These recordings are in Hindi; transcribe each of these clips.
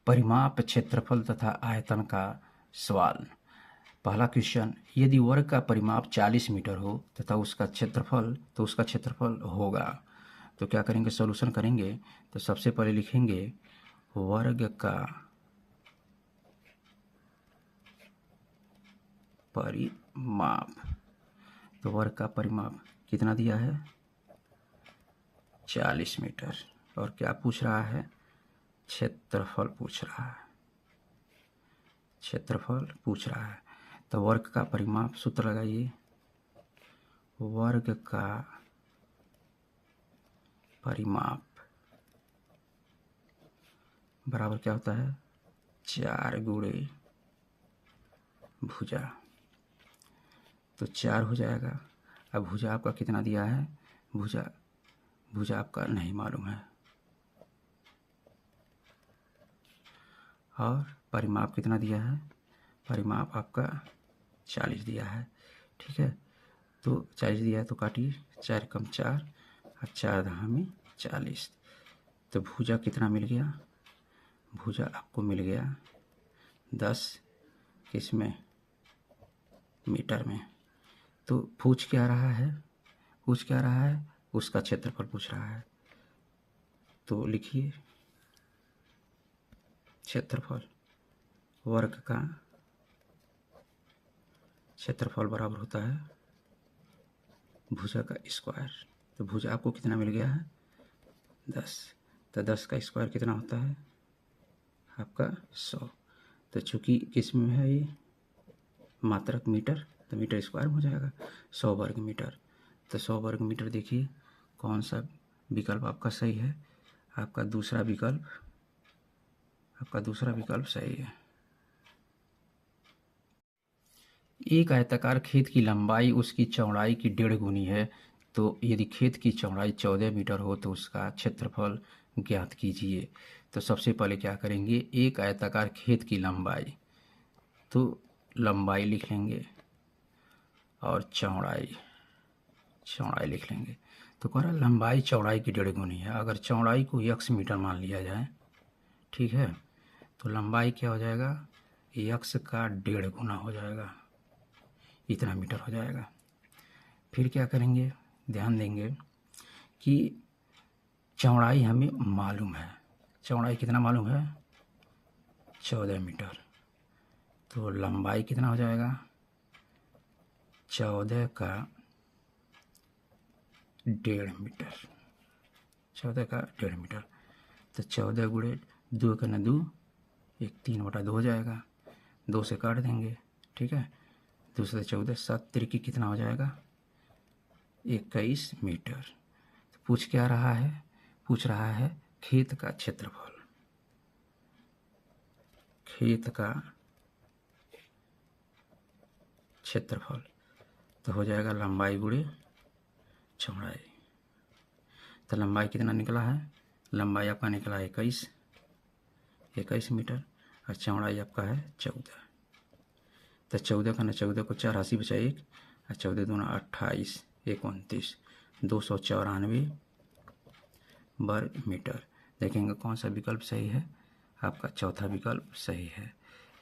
परिमाप, क्षेत्रफल तथा आयतन का सवाल। पहला क्वेश्चन, यदि वर्ग का परिमाप 40 मीटर हो तथा उसका क्षेत्रफल होगा, तो क्या करेंगे, सॉल्यूशन करेंगे। तो सबसे पहले लिखेंगे वर्ग का परिमाप। तो वर्ग का परिमाप कितना दिया है, 40 मीटर। और क्या पूछ रहा है, क्षेत्रफल पूछ रहा है, क्षेत्रफल पूछ रहा है। तो वर्ग का परिमाप, सूत्र लगाइए, वर्ग का परिमाप बराबर क्या होता है, 4 गुणे भुजा। तो 4 हो जाएगा। अब भुजा आपका कितना दिया है, भुजा आपका नहीं मालूम है, और परिमाप कितना दिया है, परिमाप आपका 40 दिया है। ठीक है, तो 40 दिया है तो काटिए, 4 कम 4 और 4 दहा में 40। तो भुजा कितना मिल गया, भुजा आपको मिल गया 10 किसमें, मीटर में। तो पूछ क्या रहा है, उसका क्षेत्रफल पूछ रहा है। तो लिखिए क्षेत्रफल, वर्ग का क्षेत्रफल बराबर होता है भुजा का स्क्वायर। तो भुजा आपको कितना मिल गया है, 10। तो 10 का स्क्वायर कितना होता है आपका 100। तो चूंकि किस में है ये मात्रक मीटर, तो मीटर स्क्वायर हो जाएगा 100 वर्ग मीटर। तो 100 वर्ग मीटर देखिए कौन सा विकल्प आपका सही है, आपका दूसरा विकल्प सही है। एक आयताकार खेत की लंबाई उसकी चौड़ाई की 1.5 गुनी है। तो यदि खेत की चौड़ाई 14 मीटर हो तो उसका क्षेत्रफल ज्ञात कीजिए। तो सबसे पहले क्या करेंगे, एक आयताकार खेत की लंबाई, तो लंबाई लिख लेंगे और चौड़ाई लिख लेंगे। तो कह रहा लंबाई चौड़ाई की 1.5 गुनी है। अगर चौड़ाई को x मीटर मान लिया जाए, ठीक है, तो लंबाई क्या हो जाएगा, x का 1.5 गुना हो जाएगा, इतना मीटर हो जाएगा। फिर क्या करेंगे, ध्यान देंगे कि चौड़ाई हमें मालूम है, चौड़ाई कितना मालूम है, 14 मीटर। तो लंबाई कितना हो जाएगा, 14 का 1.5 मीटर, 14 का 1.5 मीटर। तो 14 गुणे 2 का 2, 3/2 हो जाएगा, 2 से काट देंगे। ठीक है, 2 से 14, 7 तिरकी कितना हो जाएगा, 21 मीटर। तो पूछ क्या रहा है, पूछ रहा है खेत का क्षेत्रफल, खेत का क्षेत्रफल। तो हो जाएगा लंबाई गुणे चौड़ाई। तो लंबाई कितना निकला है, लंबाई आपका निकला 21 मीटर, और चौड़ाई आपका है 14। तो 14 का 14 को 4 80 बचा 1, और 14 दूना 28, 29, 294 वर्ग मीटर। देखेंगे कौन सा विकल्प सही है, आपका चौथा विकल्प सही है।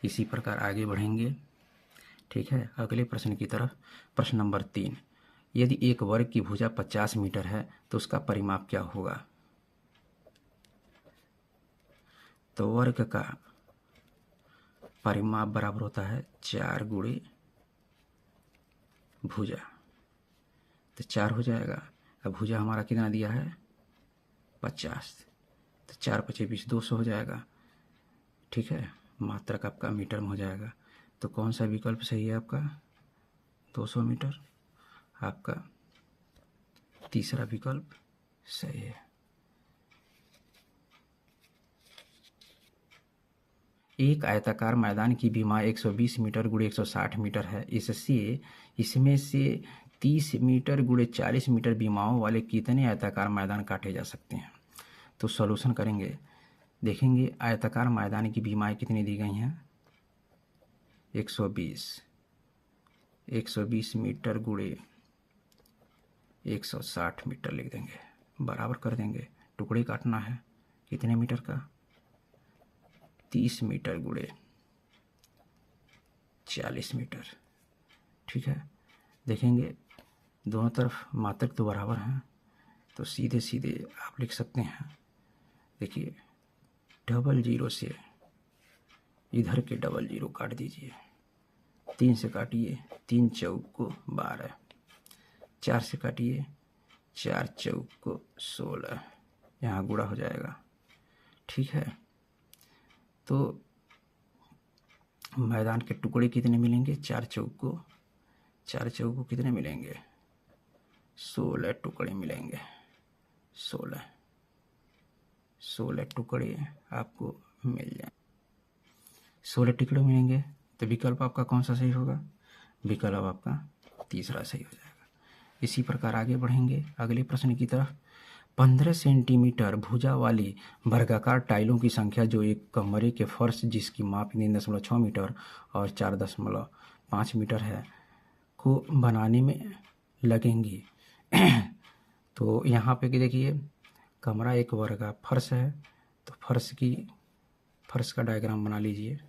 इसी प्रकार आगे बढ़ेंगे। ठीक है, अगले प्रश्न की तरफ। प्रश्न नंबर 3, यदि एक वर्ग की भुजा 50 मीटर है तो उसका परिमाप क्या होगा। तो वर्ग का परिमाप बराबर होता है 4 गुणे भुजा। तो 4 हो जाएगा। अब भुजा हमारा कितना दिया है, 50। तो 4 × 25 200 हो जाएगा। ठीक है, मात्रक आपका मीटर में हो जाएगा। तो कौन सा विकल्प सही है आपका, 200 मीटर। आपका तीसरा विकल्प सही है। एक आयताकार मैदान की विमाएँ 120 मीटर × 160 मीटर है। इसमें से 30 मीटर × 40 मीटर विमाओं वाले कितने आयताकार मैदान काटे जा सकते हैं। तो सॉल्यूशन करेंगे, देखेंगे आयताकार मैदान की विमाएँ कितनी दी गई हैं, 120 मीटर × 160 मीटर लिख देंगे, बराबर कर देंगे। टुकड़े काटना है कितने मीटर का, 30 मीटर गुणे 40 मीटर। ठीक है, देखेंगे दोनों तरफ मात्रक तो बराबर हैं, तो सीधे सीधे आप लिख सकते हैं। देखिए 00 से इधर के 00 काट दीजिए, 3 से काटिए, 3 चौक को 12, 4 से काटिए, 4 चौक को 16, यहाँ गुणा हो जाएगा। ठीक है, तो मैदान के टुकड़े कितने मिलेंगे? 4 चौक को कितने मिलेंगे? 16 टुकड़े मिलेंगे। 16 टुकड़े आपको मिल जाए, 16 टुकड़े मिलेंगे। तो विकल्प आपका कौन सा सही होगा? विकल्प आपका तीसरा सही हो जाएगा। इसी प्रकार आगे बढ़ेंगे अगले प्रश्न की तरफ। 15 सेंटीमीटर भुजा वाली वर्गाकार टाइलों की संख्या जो एक कमरे के फर्श जिसकी माप 3.6 मीटर और 4.5 मीटर है को बनाने में लगेंगी। तो यहाँ पे देखिए कमरा एक वर्ग फर्श है, तो फर्श का डायग्राम बना लीजिए।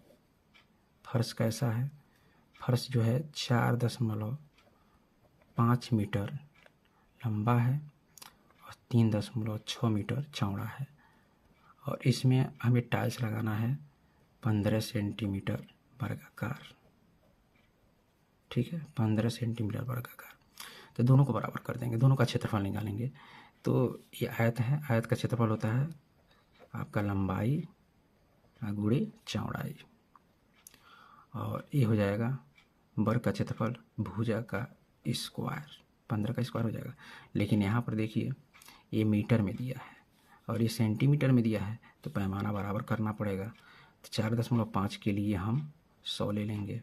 फर्श कैसा है? फर्श जो है 4.5 मीटर लंबा है और 3.6 मीटर चौड़ा है, और इसमें हमें टाइल्स लगाना है 15 सेंटीमीटर वर्गाकार। ठीक है, 15 सेंटीमीटर वर्गाकार। तो दोनों को बराबर कर देंगे, दोनों का क्षेत्रफल निकालेंगे। तो ये आयत है, आयत का क्षेत्रफल होता है आपका लंबाई गुणे चौड़ाई, और ये हो जाएगा वर्ग का क्षेत्रफल भुजा का स्क्वायर, 15 का स्क्वायर हो जाएगा। लेकिन यहाँ पर देखिए ये मीटर में दिया है और ये सेंटीमीटर में दिया है, तो पैमाना बराबर करना पड़ेगा। तो 4.5 के लिए हम 100 ले लेंगे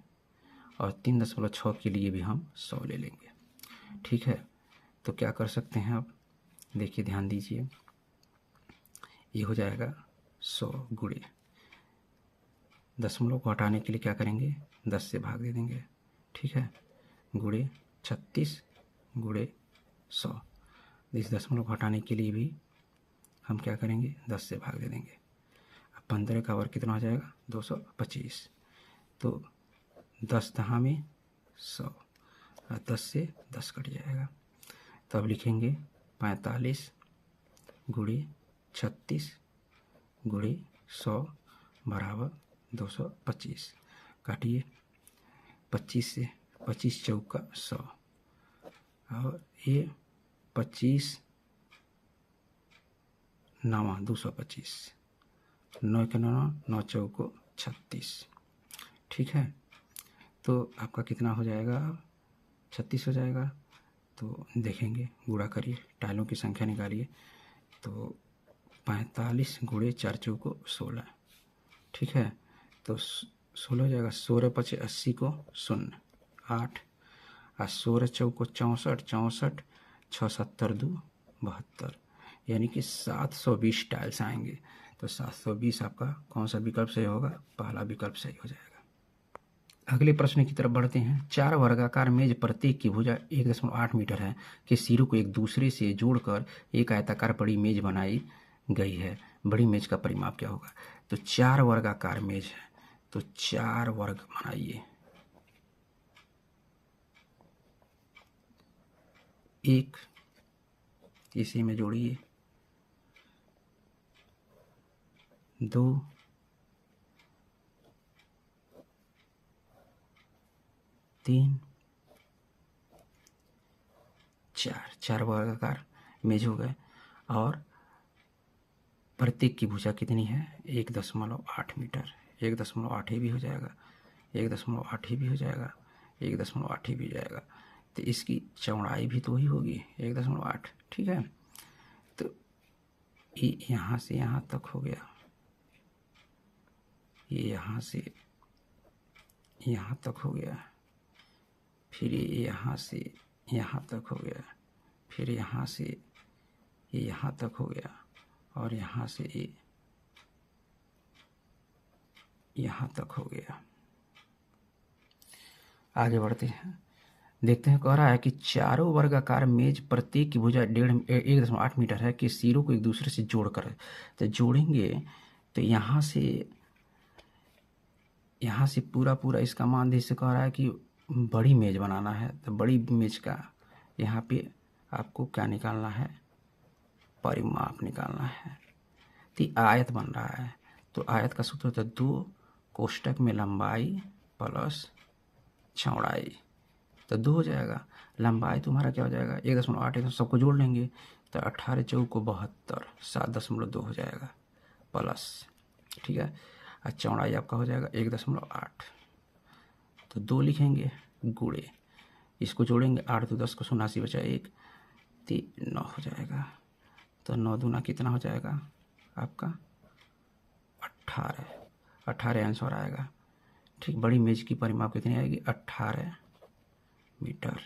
और 3.6 के लिए भी हम 100 ले लेंगे। ठीक है, तो क्या कर सकते हैं आप? देखिए ध्यान दीजिए, ये हो जाएगा 100 गुणे, दशमलव को हटाने के लिए क्या करेंगे? 10 से भाग दे देंगे। ठीक है, गुणे 36 गुणे 100। इस दशमलव को हटाने के लिए भी हम क्या करेंगे? 10 से भाग दे देंगे। अब 15 का वर्ग कितना हो जाएगा? 225। तो 10 दहा में 100 और 10 से 10 कट जाएगा। तो अब लिखेंगे 45 गुणे 36 गुणे 100 बराबर 225। काटिए, 25 से 25 चौका 100 और ये 25 9 225, 9 के 9 चौको 36। ठीक है, तो आपका कितना हो जाएगा? 36 हो जाएगा। तो देखेंगे, गुणा करिए, टाइलों की संख्या निकालिए। तो 45 गुणे 4 चौको 16। ठीक है, तो 16 हो जाएगा। 16 पचे 80 को 0 8 और 16 चौको 64 64 6 70 2 72, यानी कि 720 टाइल्स आएंगे। तो 720 आपका कौन सा विकल्प सही होगा? पहला विकल्प सही हो जाएगा। अगले प्रश्न की तरफ बढ़ते हैं। 4 वर्गाकार मेज प्रत्येक की भुजा 1.8 मीटर है के सिरों को एक दूसरे से जोड़कर एक आयताकार बड़ी मेज बनाई गई है। बड़ी मेज का परिमाप क्या होगा? तो 4 वर्गाकार मेज है, तो 4 वर्ग बनाइए। एक इसी में जोड़िए, 2 3 4 वर्गाकार मेज हो गए, और प्रत्येक की भुजा कितनी है? 1.8 मीटर। 1.8 भी हो जाएगा, 1.8 भी हो जाएगा, 1.8 भी जाएगा। तो इसकी चौड़ाई भी तो ही होगी 1.8। ठीक है, तो ये यहाँ से यहाँ तक हो गया, ये यहाँ से यहाँ तक हो गया, फिर ये यहाँ से यहाँ तक हो गया, फिर यहाँ से ये यहाँ तक हो गया, और यहाँ से ये यहाँ तक हो गया। आगे बढ़ते हैं, देखते हैं। कह रहा है कि चारों वर्गाकार मेज प्रत्येक की भुजा 1.8 मीटर है कि सिरों को एक दूसरे से जोड़कर, तो जोड़ेंगे तो यहाँ से यहाँ से पूरा पूरा इसका मान से कह रहा है कि बड़ी मेज बनाना है, तो बड़ी मेज का यहाँ पे आपको क्या निकालना है, परिमाप निकालना है। तो आयत बन रहा है, तो आयत का सूत्र होता है 2 कोष्टक में लंबाई प्लस चौड़ाई, तो 2 हो जाएगा। लंबाई तुम्हारा क्या हो जाएगा 1.8, सबको जोड़ लेंगे तो 18 चौको 72, 7.2 हो जाएगा प्लस, ठीक है। और चौड़ाई आपका हो जाएगा 1.8, तो 2 लिखेंगे गुणे, इसको जोड़ेंगे 8 तो 10 को 89 बचा 1, तो 9 हो जाएगा। तो 9 दूना कितना हो जाएगा आपका 18, 18 आंसर आएगा, ठीक। बड़ी मेज की परिमाप कितनी आएगी 18 मीटर।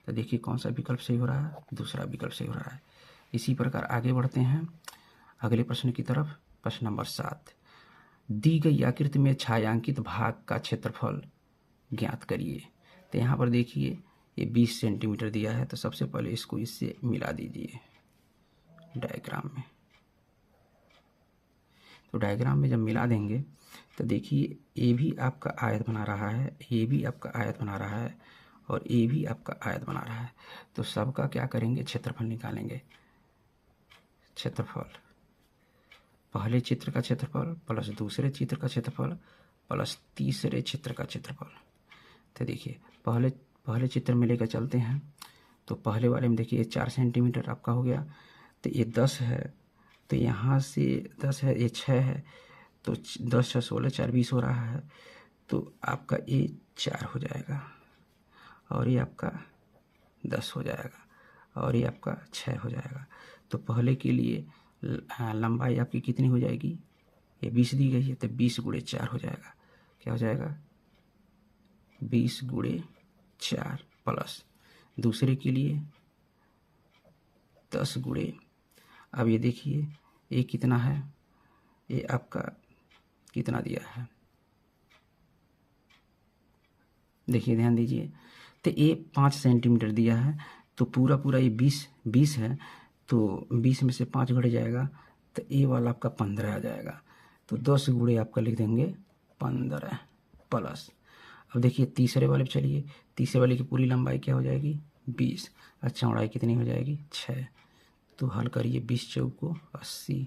तो देखिए कौन सा विकल्प सही हो रहा है, दूसरा विकल्प सही हो रहा है। इसी प्रकार आगे बढ़ते हैं अगले प्रश्न की तरफ। प्रश्न नंबर 7, दी गई आकृति में छायांकित भाग का क्षेत्रफल ज्ञात करिए। तो यहाँ पर देखिए ये 20 सेंटीमीटर दिया है, तो सबसे पहले इसको इससे मिला दीजिए डायग्राम में। तो डायग्राम में जब मिला देंगे तो देखिए ये भी आपका आयत बना रहा है, ये भी आपका आयत बना रहा है, और ये भी आपका आयत बना रहा है। तो सबका क्या करेंगे, क्षेत्रफल निकालेंगे। क्षेत्रफल, पहले चित्र का क्षेत्रफल प्लस दूसरे चित्र का क्षेत्रफल प्लस तीसरे चित्र का क्षेत्रफल। तो देखिए पहले चित्र में लेकर चलते हैं। तो पहले वाले में देखिए 4 सेंटीमीटर आपका हो गया, तो ये 10 है, तो यहाँ से 10 है, ये 6 है, तो 10 6 16 4 20 हो रहा है, तो आपका ये 4 हो जाएगा, और ये आपका 10 हो जाएगा, और ये आपका 6 हो जाएगा। तो पहले के लिए लंबाई आपकी कितनी हो जाएगी, ये 20 दी गई है, तो 20 गुणे 4 हो जाएगा। क्या हो जाएगा 20 गुणे 4 प्लस दूसरे के लिए 10 गुणे, अब ये देखिए ये कितना है, ये आपका कितना दिया है, देखिए ध्यान दीजिए। तो ये 5 सेंटीमीटर दिया है, तो पूरा ये 20 है, तो 20 में से 5 घट जाएगा, तो ये वाला आपका 15 आ जाएगा। तो 10 गुणे आपका लिख देंगे 15 प्लस। अब देखिए तीसरे वाले पे चलिए, तीसरे वाले की पूरी लंबाई क्या हो जाएगी 20, और चौड़ाई कितनी हो जाएगी 6। तो हल करिए 20 चौको 80,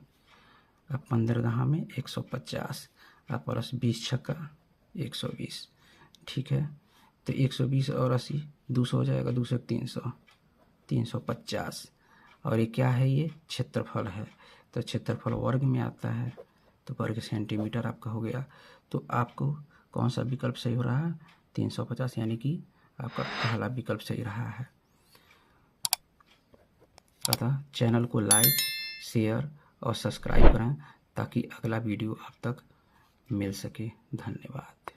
अब 15 दहा में 150, अब प्लस 20 छक्का 120, ठीक है। तो 120 और 80 200 हो जाएगा, 200 300, 350, और ये क्या है, ये क्षेत्रफल है। तो क्षेत्रफल वर्ग में आता है, तो वर्ग सेंटीमीटर आपका हो गया। तो आपको कौन सा विकल्प सही हो रहा है 350, यानी कि आपका पहला विकल्प सही रहा है। अतः चैनल को लाइक शेयर और सब्सक्राइब करें ताकि अगला वीडियो आप तक मिल सके। धन्यवाद।